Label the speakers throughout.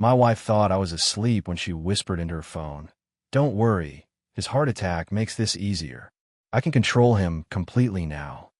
Speaker 1: My wife thought I was asleep when she whispered into her phone, "Don't worry, his heart attack makes this easier. I can control him completely now."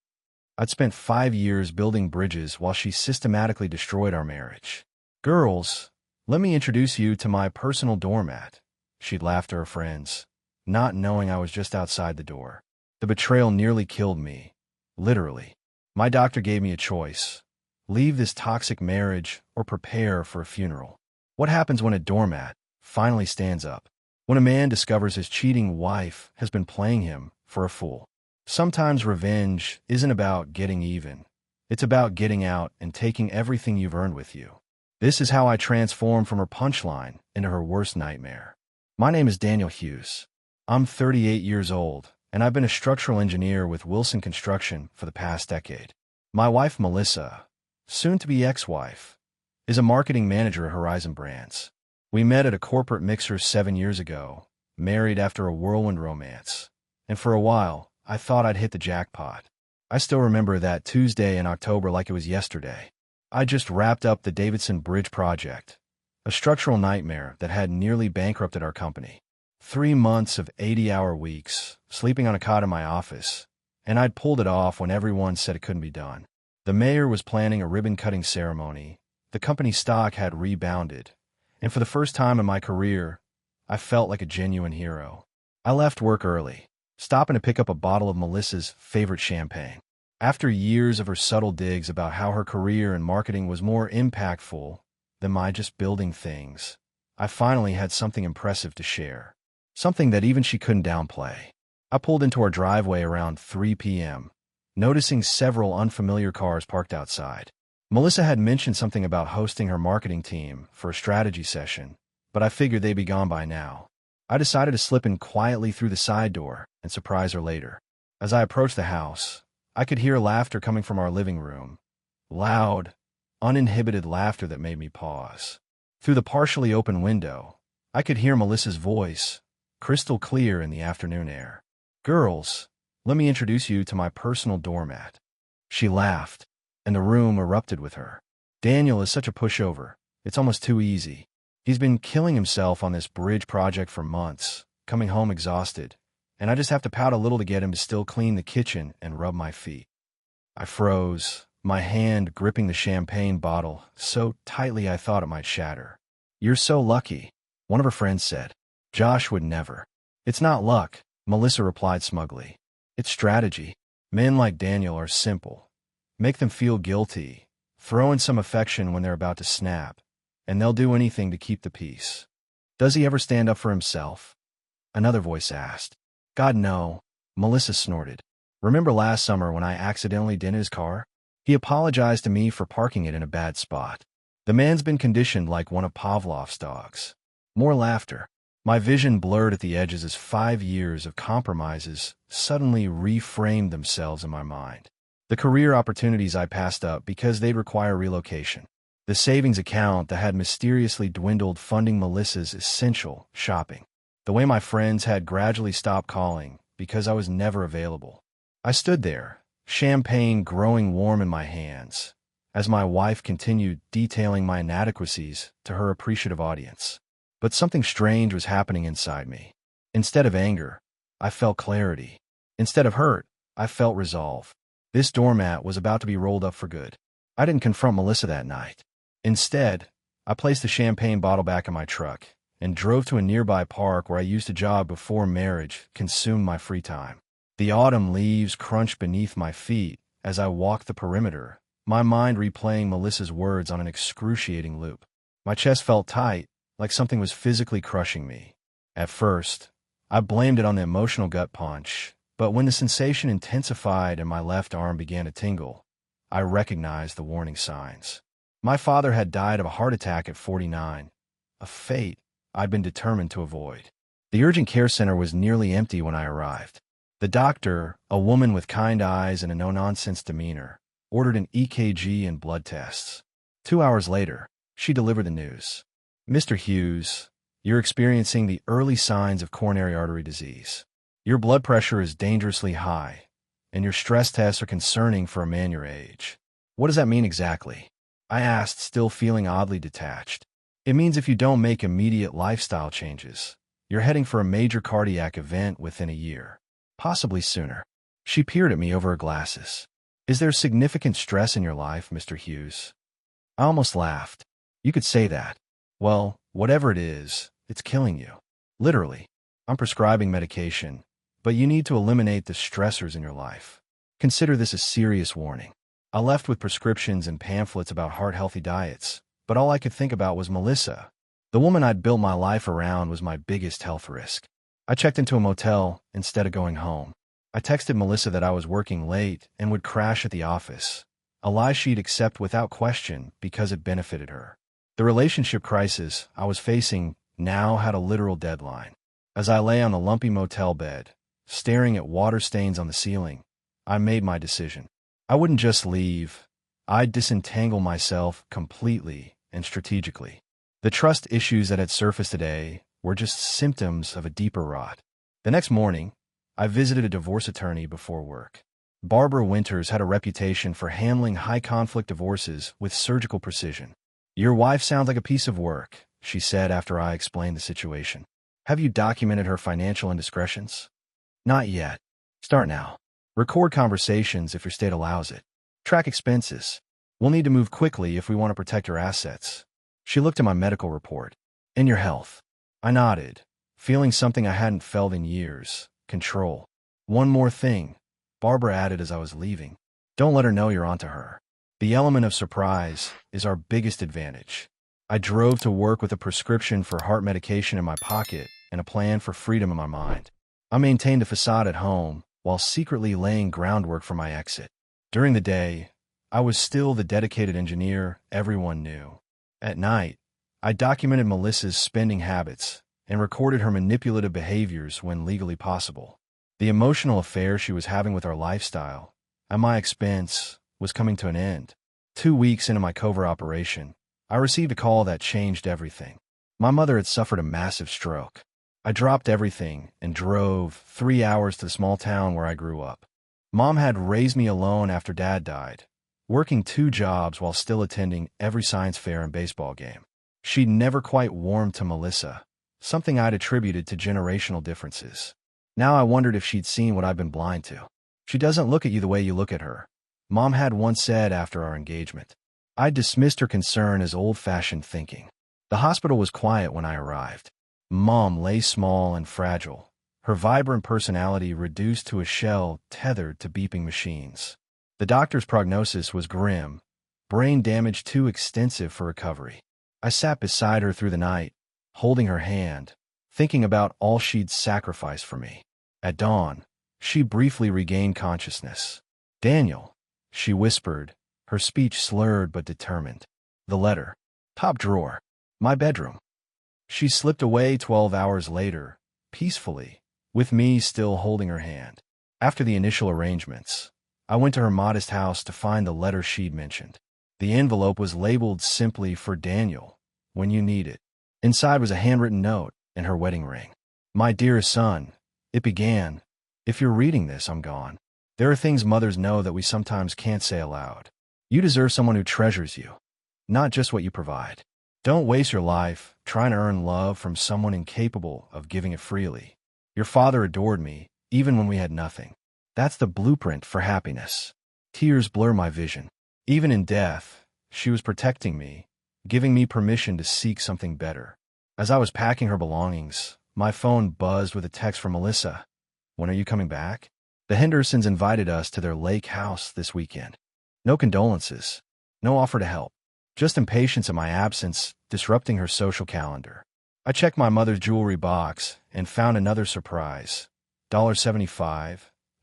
Speaker 1: I'd spent 5 years building bridges while she systematically destroyed our marriage. "Girls, let me introduce you to my personal doormat," she'd laughed to her friends, not knowing I was just outside the door. The betrayal nearly killed me, literally. My doctor gave me a choice: leave this toxic marriage or prepare for a funeral. What happens when a doormat finally stands up? When a man discovers his cheating wife has been playing him for a fool? Sometimes revenge isn't about getting even. It's about getting out and taking everything you've earned with you. This is how I transformed from her punchline into her worst nightmare. My name is Daniel Hughes. I'm 38 years old, and I've been a structural engineer with Wilson Construction for the past decade. My wife, Melissa, soon-to-be ex-wife, is a marketing manager at Horizon Brands. We met at a corporate mixer 7 years ago, married after a whirlwind romance, and for a while, I thought I'd hit the jackpot. I still remember that Tuesday in October like it was yesterday. I just wrapped up the Davidson Bridge project, a structural nightmare that had nearly bankrupted our company. 3 months of 80-hour weeks, sleeping on a cot in my office, and I'd pulled it off when everyone said it couldn't be done. The mayor was planning a ribbon-cutting ceremony, the company stock had rebounded, and for the first time in my career, I felt like a genuine hero. I left work early, stopping to pick up a bottle of Melissa's favorite champagne. After years of her subtle digs about how her career in marketing was more impactful than my just building things, I finally had something impressive to share. Something that even she couldn't downplay. I pulled into our driveway around 3 p.m., noticing several unfamiliar cars parked outside. Melissa had mentioned something about hosting her marketing team for a strategy session, but I figured they'd be gone by now. I decided to slip in quietly through the side door and surprise her later. As I approached the house, I could hear laughter coming from our living room. Loud, uninhibited laughter that made me pause. Through the partially open window, I could hear Melissa's voice, crystal clear in the afternoon air. "Girls, let me introduce you to my personal doormat." She laughed, and the room erupted with her. "Daniel is such a pushover. It's almost too easy. He's been killing himself on this bridge project for months, coming home exhausted, and I just have to pout a little to get him to still clean the kitchen and rub my feet." I froze, my hand gripping the champagne bottle so tightly I thought it might shatter. "You're so lucky," one of her friends said. "Josh would never." "It's not luck," Melissa replied smugly. "It's strategy. Men like Daniel are simple. Make them feel guilty, throw in some affection when they're about to snap, and they'll do anything to keep the peace." "Does he ever stand up for himself?" another voice asked. "God, no," Melissa snorted. "Remember last summer when I accidentally dented his car? He apologized to me for parking it in a bad spot. The man's been conditioned like one of Pavlov's dogs." More laughter. My vision blurred at the edges as 5 years of compromises suddenly reframed themselves in my mind. The career opportunities I passed up because they'd require relocation. The savings account that had mysteriously dwindled funding Melissa's essential shopping. The way my friends had gradually stopped calling because I was never available. I stood there, champagne growing warm in my hands, as my wife continued detailing my inadequacies to her appreciative audience. But something strange was happening inside me. Instead of anger, I felt clarity. Instead of hurt, I felt resolve. This doormat was about to be rolled up for good. I didn't confront Melissa that night. Instead, I placed the champagne bottle back in my truck and drove to a nearby park where I used to jog before marriage consumed my free time. The autumn leaves crunched beneath my feet as I walked the perimeter, my mind replaying Melissa's words on an excruciating loop. My chest felt tight, like something was physically crushing me. At first, I blamed it on the emotional gut punch, but when the sensation intensified and my left arm began to tingle, I recognized the warning signs. My father had died of a heart attack at 49, a fate I'd been determined to avoid. The urgent care center was nearly empty when I arrived. The doctor, a woman with kind eyes and a no-nonsense demeanor, ordered an EKG and blood tests. 2 hours later, she delivered the news. "Mr. Hughes, you're experiencing the early signs of coronary artery disease. Your blood pressure is dangerously high, and your stress tests are concerning for a man your age." "What does that mean exactly?" I asked, still feeling oddly detached. It means if you don't make immediate lifestyle changes, you're heading for a major cardiac event within a year, possibly sooner. She peered at me over her glasses. Is there significant stress in your life, Mr. Hughes? I almost laughed. You could say that. Well, whatever it is, it's killing you. Literally. I'm prescribing medication, but you need to eliminate the stressors in your life. Consider this a serious warning. I left with prescriptions and pamphlets about heart-healthy diets, but all I could think about was Melissa. The woman I'd built my life around was my biggest health risk. I checked into a motel instead of going home. I texted Melissa that I was working late and would crash at the office, a lie she'd accept without question because it benefited her. The relationship crisis I was facing now had a literal deadline. As I lay on the lumpy motel bed, staring at water stains on the ceiling, I made my decision. I wouldn't just leave. I'd disentangle myself completely and strategically. The trust issues that had surfaced today were just symptoms of a deeper rot. The next morning, I visited a divorce attorney before work. Barbara Winters had a reputation for handling high-conflict divorces with surgical precision. Your wife sounds like a piece of work, she said after I explained the situation. Have you documented her financial indiscretions? Not yet. Start now. Record conversations if your state allows it. Track expenses. We'll need to move quickly if we want to protect your assets. She looked at my medical report. And your health. I nodded, feeling something I hadn't felt in years. Control. One more thing, Barbara added as I was leaving. Don't let her know you're onto her. The element of surprise is our biggest advantage. I drove to work with a prescription for heart medication in my pocket and a plan for freedom in my mind. I maintained a facade at home while secretly laying groundwork for my exit. During the day, I was still the dedicated engineer everyone knew. At night, I documented Melissa's spending habits and recorded her manipulative behaviors when legally possible. The emotional affair she was having with our lifestyle, at my expense, was coming to an end. 2 weeks into my covert operation, I received a call that changed everything. My mother had suffered a massive stroke. I dropped everything and drove 3 hours to the small town where I grew up. Mom had raised me alone after Dad died, working 2 jobs while still attending every science fair and baseball game. She'd never quite warmed to Melissa, something I'd attributed to generational differences. Now I wondered if she'd seen what I'd been blind to. She doesn't look at you the way you look at her, Mom had once said after our engagement. I dismissed her concern as old-fashioned thinking. The hospital was quiet when I arrived. Mom lay small and fragile, her vibrant personality reduced to a shell tethered to beeping machines. The doctor's prognosis was grim, brain damage too extensive for recovery. I sat beside her through the night, holding her hand, thinking about all she'd sacrificed for me. At dawn, she briefly regained consciousness. Daniel, she whispered, her speech slurred but determined. The letter. Top drawer. My bedroom. She slipped away 12 hours later, peacefully, with me still holding her hand. After the initial arrangements, I went to her modest house to find the letter she'd mentioned. The envelope was labeled simply for Daniel, when you need it. Inside was a handwritten note and her wedding ring. My dearest son, it began, if you're reading this, I'm gone. There are things mothers know that we sometimes can't say aloud. You deserve someone who treasures you, not just what you provide. Don't waste your life trying to earn love from someone incapable of giving it freely. Your father adored me, even when we had nothing. That's the blueprint for happiness. Tears blur my vision. Even in death, she was protecting me, giving me permission to seek something better. As I was packing her belongings, my phone buzzed with a text from Melissa. When are you coming back? The Hendersons invited us to their lake house this weekend. No condolences, no offer to help. Just impatience at my absence, disrupting her social calendar. I checked my mother's jewelry box and found another surprise. $75,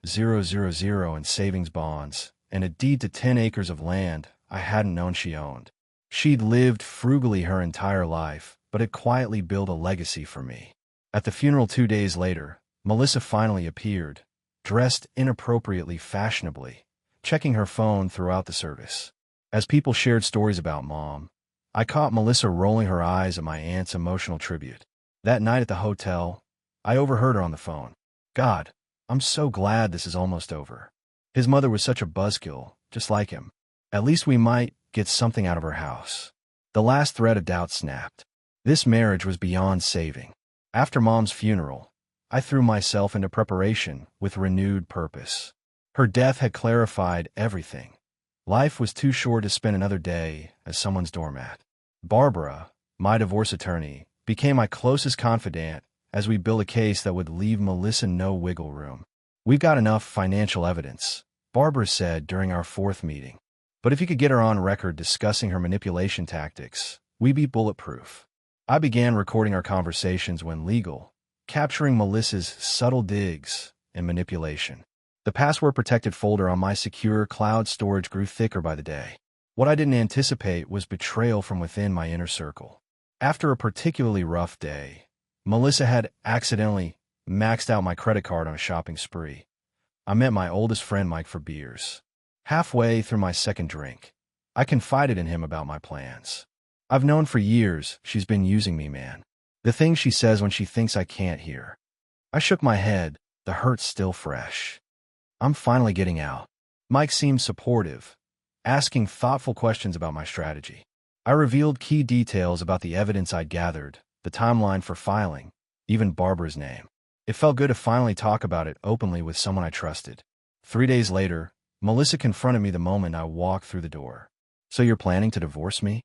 Speaker 1: 000 in savings bonds, and a deed to 10 acres of land I hadn't known she owned. She'd lived frugally her entire life, but had quietly built a legacy for me. At the funeral 2 days later, Melissa finally appeared, dressed inappropriately fashionably, checking her phone throughout the service. As people shared stories about Mom, I caught Melissa rolling her eyes at my aunt's emotional tribute. That night at the hotel, I overheard her on the phone. God, I'm so glad this is almost over. His mother was such a buzzkill, just like him. At least we might get something out of her house. The last thread of doubt snapped. This marriage was beyond saving. After Mom's funeral, I threw myself into preparation with renewed purpose. Her death had clarified everything. Life was too short to spend another day as someone's doormat. Barbara, my divorce attorney, became my closest confidant as we built a case that would leave Melissa no wiggle room. "We've got enough financial evidence," Barbara said during our fourth meeting. "But if you could get her on record discussing her manipulation tactics, we'd be bulletproof." I began recording our conversations when legal, capturing Melissa's subtle digs and manipulation. The password-protected folder on my secure cloud storage grew thicker by the day. What I didn't anticipate was betrayal from within my inner circle. After a particularly rough day, Melissa had accidentally maxed out my credit card on a shopping spree. I met my oldest friend Mike for beers. Halfway through my second drink, I confided in him about my plans. "I've known for years she's been using me, man. The things she says when she thinks I can't hear." I shook my head, the hurt still fresh. "I'm finally getting out." Mike seemed supportive, asking thoughtful questions about my strategy. I revealed key details about the evidence I'd gathered, the timeline for filing, even Barbara's name. It felt good to finally talk about it openly with someone I trusted. 3 days later, Melissa confronted me the moment I walked through the door. "So you're planning to divorce me?"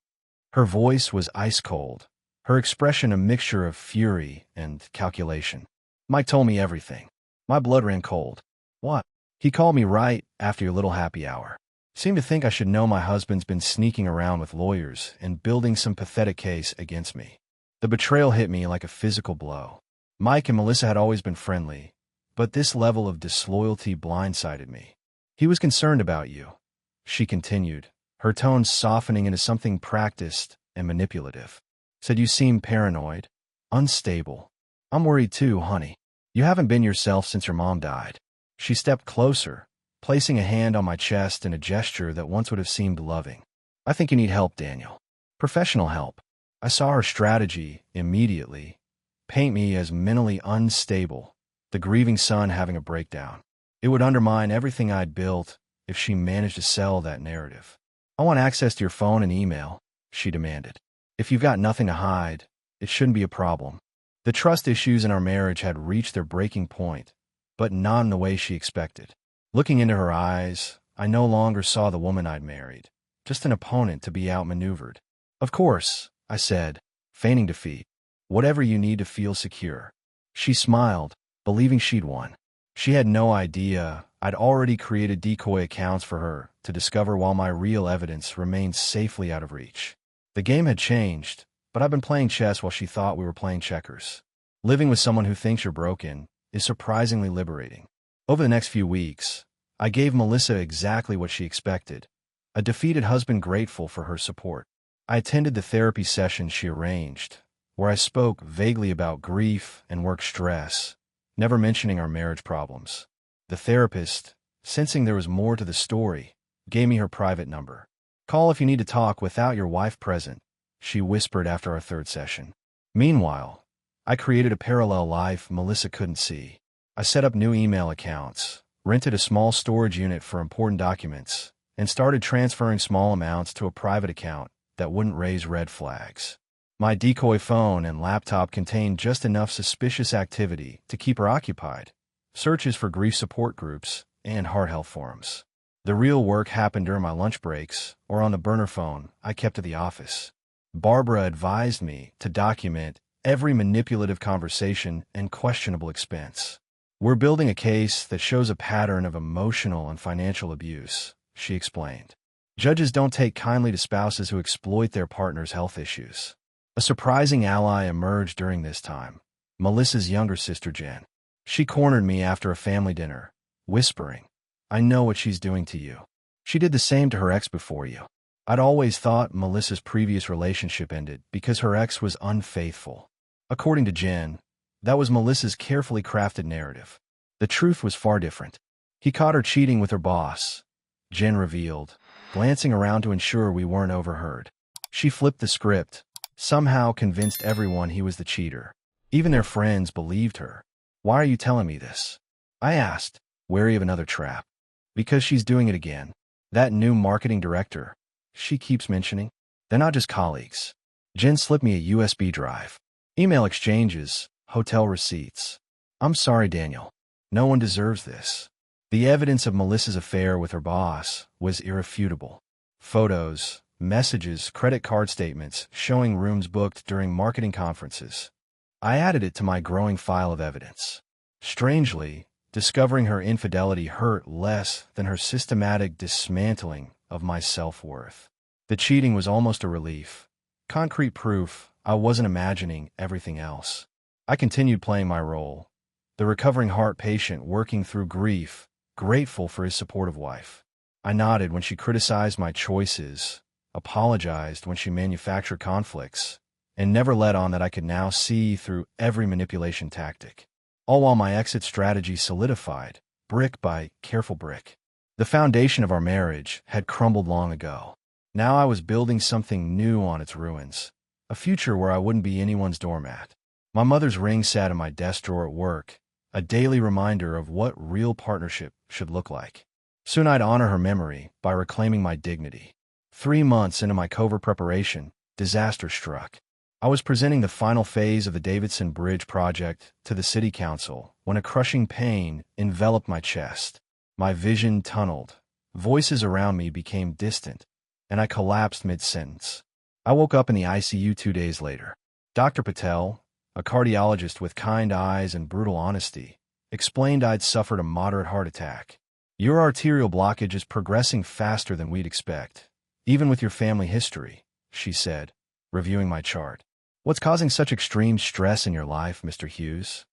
Speaker 1: Her voice was ice cold, her expression a mixture of fury and calculation. "Mike told me everything." My blood ran cold. "What?" "He called me right after your little happy hour. Seemed to think I should know my husband's been sneaking around with lawyers and building some pathetic case against me." The betrayal hit me like a physical blow. Mike and Melissa had always been friendly, but this level of disloyalty blindsided me. "He was concerned about you," she continued, her tone softening into something practiced and manipulative. "Said you seem paranoid, unstable. I'm worried too, honey. You haven't been yourself since your mom died." She stepped closer, placing a hand on my chest in a gesture that once would have seemed loving. "I think you need help, Daniel. Professional help." I saw her strategy immediately: paint me as mentally unstable, the grieving son having a breakdown. It would undermine everything I'd built if she managed to sell that narrative. "I want access to your phone and email," she demanded. "If you've got nothing to hide, it shouldn't be a problem." The trust issues in our marriage had reached their breaking point, but not in the way she expected. Looking into her eyes, I no longer saw the woman I'd married, just an opponent to be outmaneuvered. "Of course," I said, feigning defeat. "Whatever you need to feel secure." She smiled, believing she'd won. She had no idea I'd already created decoy accounts for her to discover while my real evidence remained safely out of reach. The game had changed, but I've been playing chess while she thought we were playing checkers. Living with someone who thinks you're broken is surprisingly liberating. Over the next few weeks, I gave Melissa exactly what she expected: a defeated husband grateful for her support. I attended the therapy session she arranged, where I spoke vaguely about grief and work stress, never mentioning our marriage problems. The therapist, sensing there was more to the story, gave me her private number. "Call if you need to talk without your wife present," she whispered after our third session. Meanwhile, I created a parallel life Melissa couldn't see. I set up new email accounts, rented a small storage unit for important documents, and started transferring small amounts to a private account that wouldn't raise red flags. My decoy phone and laptop contained just enough suspicious activity to keep her occupied: searches for grief support groups and heart health forums. The real work happened during my lunch breaks or on the burner phone I kept at the office. Barbara advised me to document every manipulative conversation and questionable expense. "We're building a case that shows a pattern of emotional and financial abuse," she explained. "Judges don't take kindly to spouses who exploit their partner's health issues." A surprising ally emerged during this time: Melissa's younger sister, Jen. She cornered me after a family dinner, whispering, "I know what she's doing to you. She did the same to her ex before you." I'd always thought Melissa's previous relationship ended because her ex was unfaithful. According to Jen, that was Melissa's carefully crafted narrative. The truth was far different. "He caught her cheating with her boss," Jen revealed, glancing around to ensure we weren't overheard. She flipped the script, somehow convinced everyone he was the cheater. Even their friends believed her. "Why are you telling me this?" I asked, wary of another trap. "Because she's doing it again. That new marketing director she keeps mentioning, they're not just colleagues. Jen slipped me a USB drive. Email exchanges, hotel receipts. I'm sorry, Daniel. No one deserves this. The evidence of Melissa's affair with her boss was irrefutable. Photos, messages, credit card statements showing rooms booked during marketing conferences. I added it to my growing file of evidence. Strangely, discovering her infidelity hurt less than her systematic dismantling of my self-worth. The cheating was almost a relief. Concrete proof I wasn't imagining everything else. I continued playing my role. The recovering heart patient working through grief, grateful for his supportive wife. I nodded when she criticized my choices, apologized when she manufactured conflicts, and never let on that I could now see through every manipulation tactic. All while my exit strategy solidified, brick by careful brick. The foundation of our marriage had crumbled long ago. Now I was building something new on its ruins, a future where I wouldn't be anyone's doormat. My mother's ring sat in my desk drawer at work, a daily reminder of what real partnership should look like. Soon I'd honor her memory by reclaiming my dignity. 3 months into my covert preparation, disaster struck. I was presenting the final phase of the Davidson Bridge project to the city council when a crushing pain enveloped my chest. My vision tunneled, voices around me became distant, and I collapsed mid-sentence. I woke up in the ICU 2 days later. Dr. Patel, a cardiologist with kind eyes and brutal honesty, explained I'd suffered a moderate heart attack. Your arterial blockage is progressing faster than we'd expect, even with your family history, she said, reviewing my chart. What's causing such extreme stress in your life, Mr. Hughes?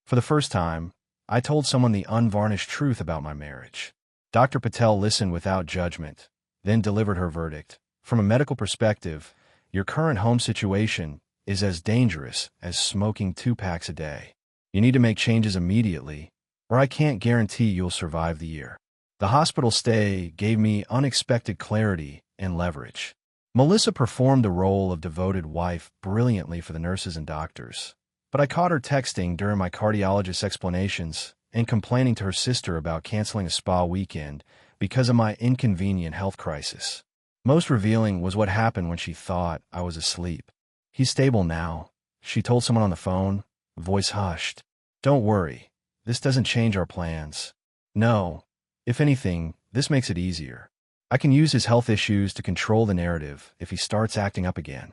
Speaker 1: For the first time, I told someone the unvarnished truth about my marriage. Dr. Patel listened without judgment, then delivered her verdict. From a medical perspective, your current home situation is as dangerous as smoking 2 packs a day. You need to make changes immediately, or I can't guarantee you'll survive the year. The hospital stay gave me unexpected clarity and leverage. Melissa performed the role of devoted wife brilliantly for the nurses and doctors, but I caught her texting during my cardiologist's explanations and complaining to her sister about canceling a spa weekend because of my inconvenient health crisis. Most revealing was what happened when she thought I was asleep. He's stable now, she told someone on the phone, voice hushed. Don't worry, this doesn't change our plans. No, if anything, this makes it easier. I can use his health issues to control the narrative if he starts acting up again.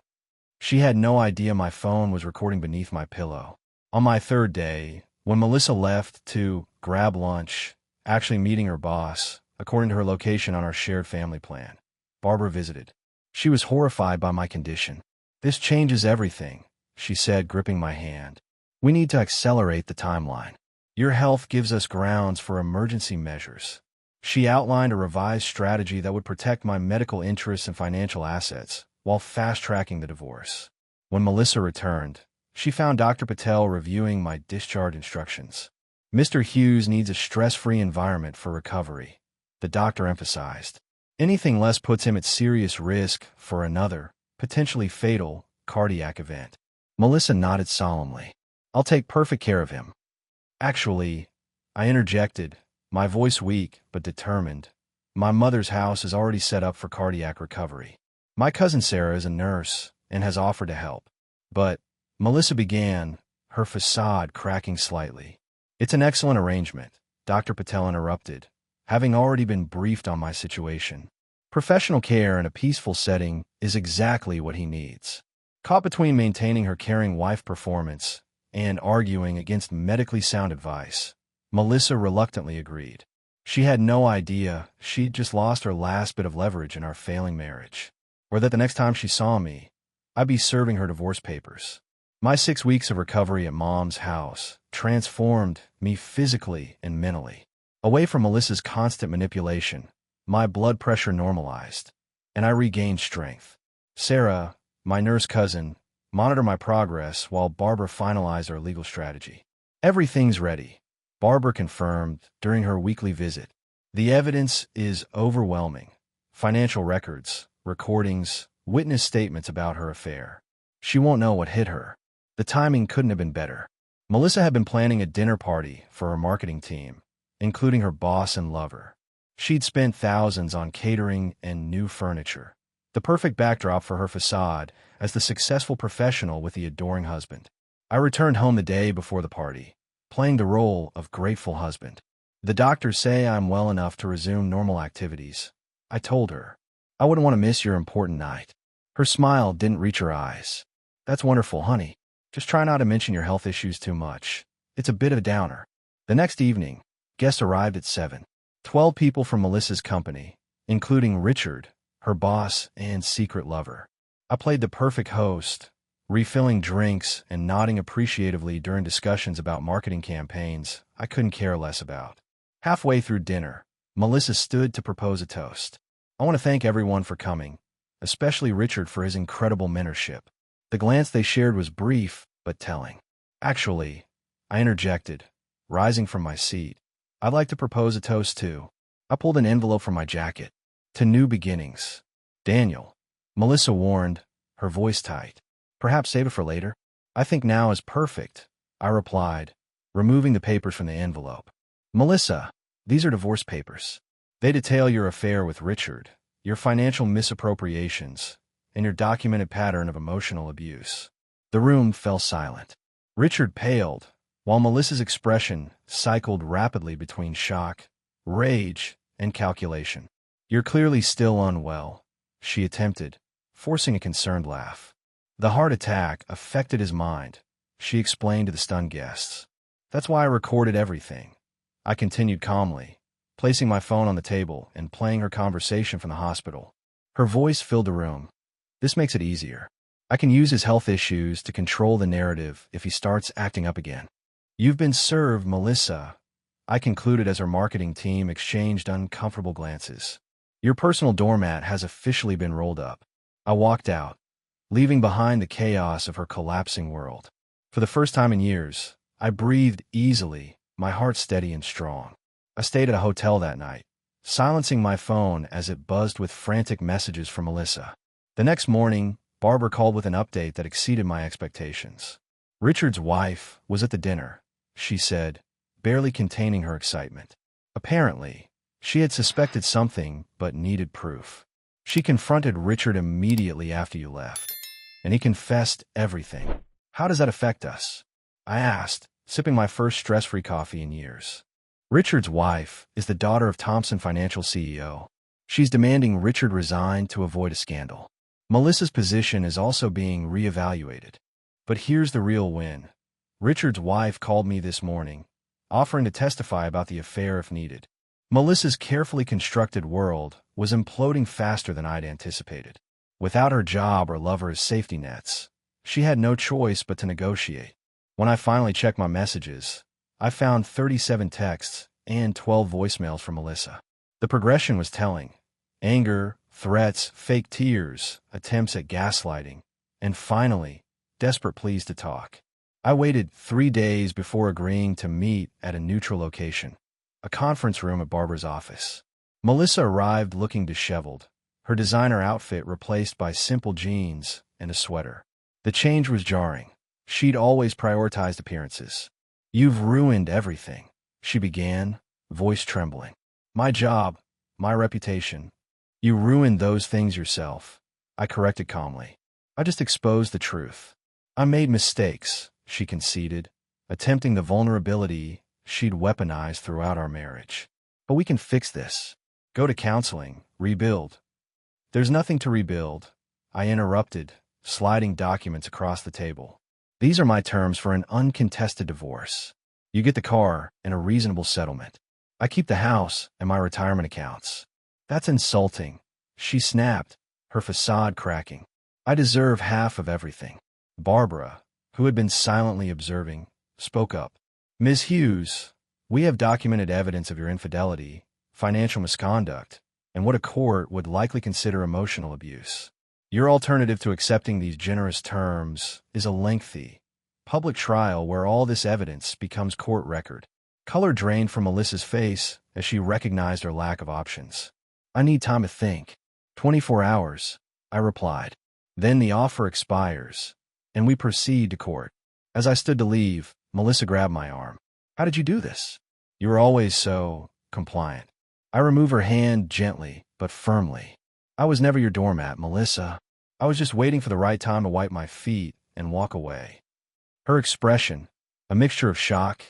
Speaker 1: She had no idea my phone was recording beneath my pillow. On my 3rd day, when Melissa left to grab lunch, actually meeting her boss, according to her location on our shared family plan, Barbara visited. She was horrified by my condition. This changes everything, she said, gripping my hand. We need to accelerate the timeline. Your health gives us grounds for emergency measures. She outlined a revised strategy that would protect my medical interests and financial assets while fast-tracking the divorce. When Melissa returned, she found Dr. Patel reviewing my discharge instructions. Mr. Hughes needs a stress-free environment for recovery, the doctor emphasized. Anything less puts him at serious risk for another, potentially fatal, cardiac event. Melissa nodded solemnly. I'll take perfect care of him. Actually, I interjected, my voice weak but determined. My mother's house is already set up for cardiac recovery. My cousin Sarah is a nurse and has offered to help. But, Melissa began, her facade cracking slightly. It's an excellent arrangement, Dr. Patel interrupted, having already been briefed on my situation. Professional care in a peaceful setting is exactly what he needs. Caught between maintaining her caring wife performance and arguing against medically sound advice, Melissa reluctantly agreed. She had no idea she'd just lost her last bit of leverage in our failing marriage, or that the next time she saw me, I'd be serving her divorce papers. My 6 weeks of recovery at Mom's house transformed me physically and mentally. Away from Melissa's constant manipulation, my blood pressure normalized, and I regained strength. Sarah, my nurse cousin, monitored my progress while Barbara finalized our legal strategy. Everything's ready, Barbara confirmed during her weekly visit. The evidence is overwhelming. Financial records, recordings, witness statements about her affair. She won't know what hit her. The timing couldn't have been better. Melissa had been planning a dinner party for her marketing team, including her boss and lover. She'd spent thousands on catering and new furniture, the perfect backdrop for her facade as the successful professional with the adoring husband. I returned home the day before the party, playing the role of grateful husband. The doctors say I'm well enough to resume normal activities. I told her. I wouldn't want to miss your important night. Her smile didn't reach her eyes. That's wonderful, honey. Just try not to mention your health issues too much. It's a bit of a downer. The next evening, guests arrived at 7. 12 people from Melissa's company, including Richard, her boss and secret lover. I played the perfect host, refilling drinks and nodding appreciatively during discussions about marketing campaigns I couldn't care less about. Halfway through dinner, Melissa stood to propose a toast. I want to thank everyone for coming, especially Richard for his incredible mentorship. The glance they shared was brief, but telling. Actually, I interjected, rising from my seat. I'd like to propose a toast too. I pulled an envelope from my jacket. To new beginnings. Daniel. Melissa warned, her voice tight. Perhaps save it for later? I think now is perfect, I replied, removing the papers from the envelope. Melissa, these are divorce papers. They detail your affair with Richard, your financial misappropriations, and your documented pattern of emotional abuse. The room fell silent. Richard paled, while Melissa's expression cycled rapidly between shock, rage, and calculation. You're clearly still unwell, she attempted, forcing a concerned laugh. The heart attack affected his mind, she explained to the stunned guests. That's why I recorded everything. I continued calmly, placing my phone on the table and playing her conversation from the hospital. Her voice filled the room. This makes it easier. I can use his health issues to control the narrative if he starts acting up again. You've been served, Melissa, I concluded as her marketing team exchanged uncomfortable glances. Your personal doormat has officially been rolled up. I walked out, leaving behind the chaos of her collapsing world. For the first time in years, I breathed easily, my heart steady and strong. I stayed at a hotel that night, silencing my phone as it buzzed with frantic messages from Melissa. The next morning, Barbara called with an update that exceeded my expectations. Richard's wife was at the dinner, she said, barely containing her excitement. Apparently, she had suspected something but needed proof. She confronted Richard immediately after you left, and he confessed everything. How does that affect us? I asked, sipping my first stress-free coffee in years. Richard's wife is the daughter of Thompson Financial CEO. She's demanding Richard resign to avoid a scandal. Melissa's position is also being reevaluated. But here's the real win. Richard's wife called me this morning, offering to testify about the affair if needed. Melissa's carefully constructed world was imploding faster than I'd anticipated. Without her job or lover as safety nets, she had no choice but to negotiate. When I finally checked my messages, I found 37 texts and 12 voicemails from Melissa. The progression was telling. Anger, threats, fake tears, attempts at gaslighting, and finally, desperate pleas to talk. I waited 3 days before agreeing to meet at a neutral location, a conference room at Barbara's office. Melissa arrived looking disheveled, her designer outfit replaced by simple jeans and a sweater. The change was jarring. She'd always prioritized appearances. You've ruined everything, she began, voice trembling. My job, my reputation. You ruined those things yourself, I corrected calmly. I just exposed the truth. I made mistakes, she conceded, attempting the vulnerability she'd weaponized throughout our marriage. But we can fix this. Go to counseling, rebuild. There's nothing to rebuild, I interrupted, sliding documents across the table. These are my terms for an uncontested divorce. You get the car and a reasonable settlement. I keep the house and my retirement accounts. That's insulting, she snapped, her facade cracking. I deserve half of everything. Barbara, who had been silently observing, spoke up. Ms. Hughes, we have documented evidence of your infidelity, financial misconduct, and what a court would likely consider emotional abuse. Your alternative to accepting these generous terms is a lengthy, public trial where all this evidence becomes court record. Color drained from Melissa's face as she recognized her lack of options. I need time to think. 24 hours, I replied. Then the offer expires, and we proceed to court. As I stood to leave, Melissa grabbed my arm. How did you do this? You were always so compliant. I removed her hand gently, but firmly. I was never your doormat, Melissa. I was just waiting for the right time to wipe my feet and walk away. Her expression, a mixture of shock,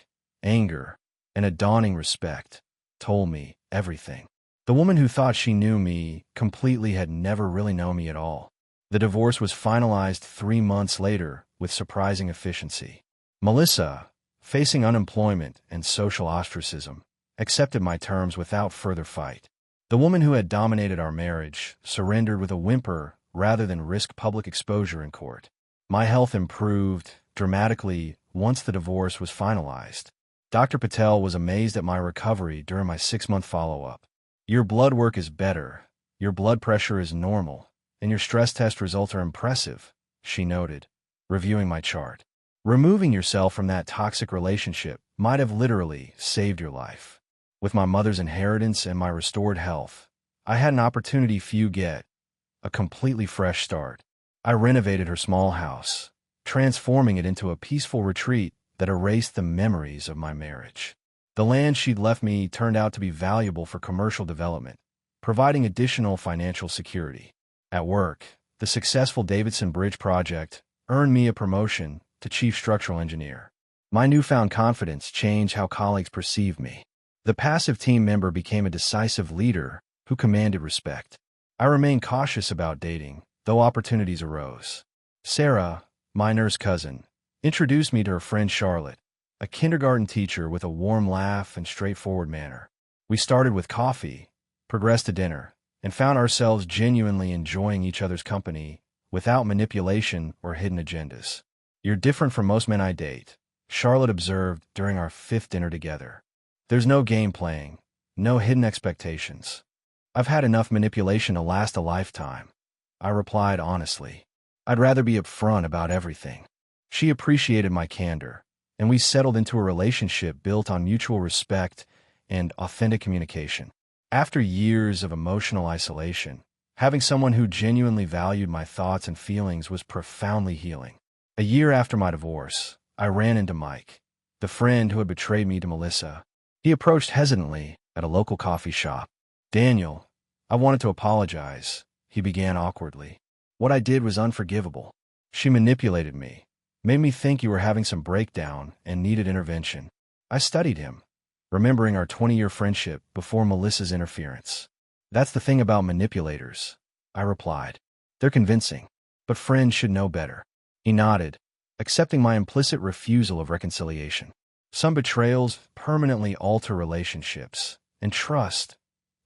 Speaker 1: anger, and a dawning respect, told me everything. The woman who thought she knew me completely had never really known me at all. The divorce was finalized 3 months later with surprising efficiency. Melissa, facing unemployment and social ostracism, accepted my terms without further fight. The woman who had dominated our marriage surrendered with a whimper rather than risk public exposure in court. My health improved dramatically once the divorce was finalized. Dr. Patel was amazed at my recovery during my 6-month follow-up. Your blood work is better, your blood pressure is normal, and your stress test results are impressive, she noted, reviewing my chart. Removing yourself from that toxic relationship might have literally saved your life. With my mother's inheritance and my restored health, I had an opportunity few get, a completely fresh start. I renovated her small house, transforming it into a peaceful retreat that erased the memories of my marriage. The land she'd left me turned out to be valuable for commercial development, providing additional financial security. At work, the successful Davidson Bridge project earned me a promotion to chief structural engineer. My newfound confidence changed how colleagues perceived me. The passive team member became a decisive leader who commanded respect. I remained cautious about dating, though opportunities arose. Sarah, my nurse cousin, introduced me to her friend Charlotte, a kindergarten teacher with a warm laugh and straightforward manner. We started with coffee, progressed to dinner, and found ourselves genuinely enjoying each other's company without manipulation or hidden agendas. You're different from most men I date, Charlotte observed during our 5th dinner together. There's no game playing, no hidden expectations. I've had enough manipulation to last a lifetime, I replied honestly. I'd rather be upfront about everything. She appreciated my candor, and we settled into a relationship built on mutual respect and authentic communication. After years of emotional isolation, having someone who genuinely valued my thoughts and feelings was profoundly healing. A year after my divorce, I ran into Mike, the friend who had betrayed me to Melissa. He approached hesitantly at a local coffee shop. Daniel, I wanted to apologize, he began awkwardly. What I did was unforgivable. She manipulated me, made me think you were having some breakdown and needed intervention. I studied him, remembering our 20-year friendship before Melissa's interference. That's the thing about manipulators, I replied. They're convincing, but friends should know better. He nodded, accepting my implicit refusal of reconciliation. Some betrayals permanently alter relationships, and trust,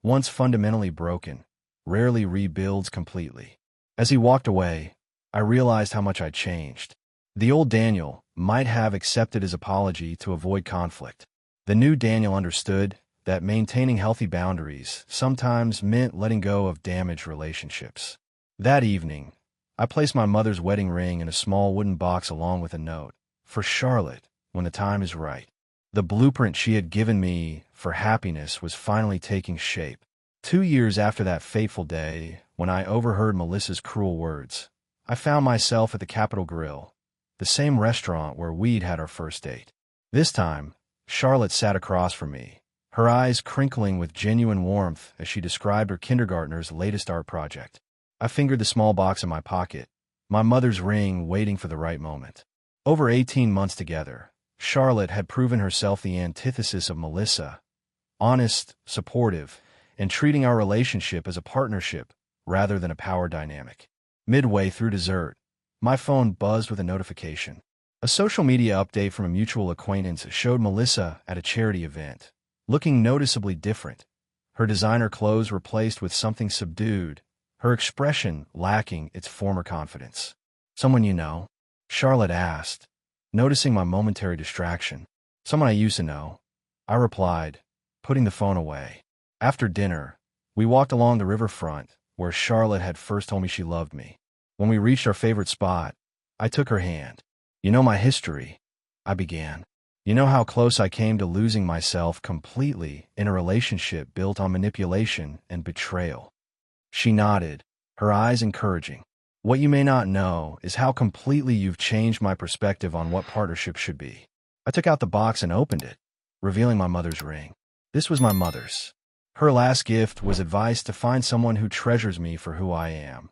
Speaker 1: once fundamentally broken, rarely rebuilds completely. As he walked away, I realized how much I'd changed. The old Daniel might have accepted his apology to avoid conflict. The new Daniel understood that maintaining healthy boundaries sometimes meant letting go of damaged relationships. That evening, I placed my mother's wedding ring in a small wooden box along with a note, "For Charlotte, when the time is right." The blueprint she had given me for happiness was finally taking shape. 2 years after that fateful day, when I overheard Melissa's cruel words, I found myself at the Capitol Grill, the same restaurant where we'd had our first date. This time, Charlotte sat across from me, her eyes crinkling with genuine warmth as she described her kindergartner's latest art project. I fingered the small box in my pocket, my mother's ring waiting for the right moment. Over 18 months together, Charlotte had proven herself the antithesis of Melissa, honest, supportive, and treating our relationship as a partnership rather than a power dynamic. Midway through dessert, my phone buzzed with a notification. A social media update from a mutual acquaintance showed Melissa at a charity event, looking noticeably different, her designer clothes replaced with something subdued, her expression lacking its former confidence. "Someone you know?" Charlotte asked, noticing my momentary distraction. "Someone I used to know," I replied, putting the phone away. After dinner, we walked along the riverfront where Charlotte had first told me she loved me. When we reached our favorite spot, I took her hand. "You know my history," I began. "You know how close I came to losing myself completely in a relationship built on manipulation and betrayal." She nodded, her eyes encouraging. "What you may not know is how completely you've changed my perspective on what partnership should be." I took out the box and opened it, revealing my mother's ring. This was my mother's, Her last gift was advice to find someone who treasures me for who I am,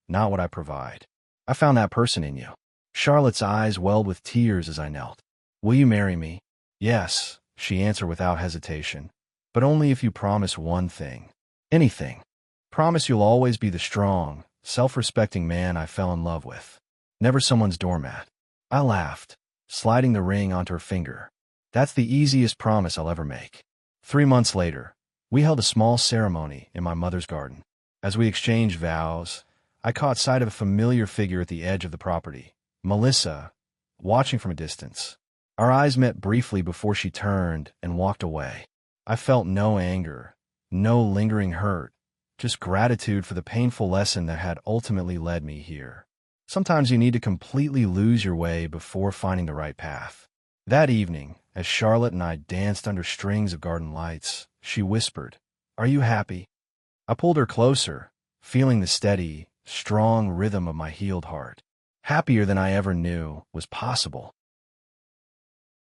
Speaker 1: not what I provide. I found that person in you. Charlotte's eyes welled with tears as I knelt. Will you marry me? Yes, she answered without hesitation. But only if you promise one thing. Anything. Promise you'll always be the strong, self-respecting man I fell in love with. Never someone's doormat. I laughed, sliding the ring onto her finger. That's the easiest promise I'll ever make. 3 months later, we held a small ceremony in my mother's garden. As we exchanged vows, I caught sight of a familiar figure at the edge of the property. Melissa, watching from a distance. Our eyes met briefly before she turned and walked away. I felt no anger, no lingering hurt, just gratitude for the painful lesson that had ultimately led me here. Sometimes you need to completely lose your way before finding the right path. That evening, as Charlotte and I danced under strings of garden lights, she whispered, "Are you happy?" I pulled her closer, feeling the steady, strong rhythm of my healed heart. Happier than I ever knew was possible.